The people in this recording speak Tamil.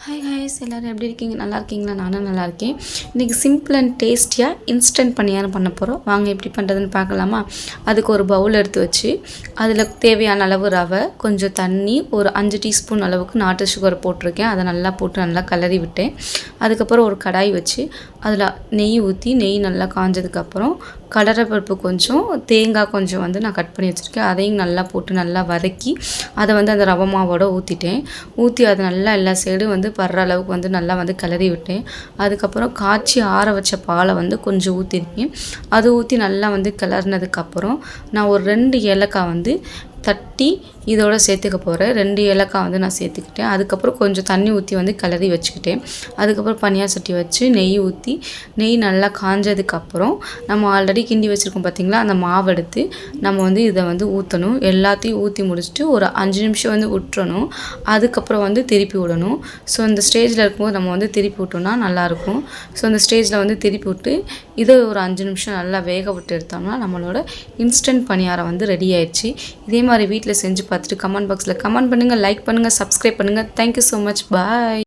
ஹாய் ஹாய்ஸ் எல்லோரும் எப்படி இருக்கீங்க? நல்லா இருக்கீங்களா? நானும் நல்லா இருக்கேன். இன்றைக்கி சிம்பிள் அண்ட் டேஸ்டியாக இன்ஸ்டன்ட் பணியாரம் பண்ண போகிறோம். வாங்க எப்படி பண்ணுறதுன்னு பார்க்கலாமா? அதுக்கு ஒரு பவுல் எடுத்து வச்சு அதில் தேவையான அளவு ரவை, கொஞ்சம் தண்ணி, ஒரு 5 டீஸ்பூன் அளவுக்கு நாட்டு சுகர் போட்டிருக்கேன். அதை நல்லா போட்டு நல்லா கிளறி விட்டேன். அதுக்கப்புறம் ஒரு கடாய் வச்சு அதில் நெய் ஊற்றி நெய் நல்லா காஞ்சதுக்கப்புறம் கடலைப்பருப்பு கொஞ்சம், தேங்காய் கொஞ்சம் நான் கட் பண்ணி வச்சுருக்கேன். அதையும் நல்லா போட்டு நல்லா வதக்கி அதை அந்த ரவை மாவோடு ஊற்றிட்டேன். ஊற்றி அதை நல்லா எல்லா சைடும் படுற அளவுக்கு நல்லா கிளறி விட்டேன். அதுக்கப்புறம் காய்ச்சி ஆற வச்ச பாலை கொஞ்சம் ஊற்றிருக்கேன். அது ஊற்றி நல்லா கிளறினதுக்கப்புறம் நான் ஒரு 2 ஏலக்காய் தட்டி இதோட சேர்த்துக்க போகிறேன். 2 ஏலக்காய் நான் சேர்த்துக்கிட்டேன். அதுக்கப்புறம் கொஞ்சம் தண்ணி ஊற்றி கிளறி வச்சுக்கிட்டேன். அதுக்கப்புறம் பனியார சட்டி வச்சு நெய் ஊற்றி நெய் நல்லா காஞ்சதுக்கப்புறம் நம்ம ஆல்ரெடி கிண்டி வச்சுருக்கோம் பார்த்திங்களா, அந்த மாவு எடுத்து நம்ம இதை ஊற்றணும். எல்லாத்தையும் ஊற்றி முடிச்சுட்டு ஒரு 5 நிமிஷம் விட்டுறணும். அதுக்கப்புறம் திருப்பி விடணும். ஸோ இந்த ஸ்டேஜில் இருக்கும்போது நம்ம திருப்பி விட்டோம்னா நல்லாயிருக்கும். ஸோ இந்த ஸ்டேஜில் திருப்பி விட்டு இதை ஒரு 5 நிமிஷம் நல்லா வேக விட்டு எடுத்தோம்னா நம்மளோட இன்ஸ்டன்ட் பணியாரம் ரெடி ஆயிடுச்சு. இதே மாதிரி வீட்டில் செஞ்சு பார்த்துட்டு கமெண்ட் பாக்ஸில் கமெண்ட் பண்ணுங்கள், லைக் பண்ணுங்கள், சப்ஸ்கிரைப் பண்ணுங்கள். Thank you so much. பாய்.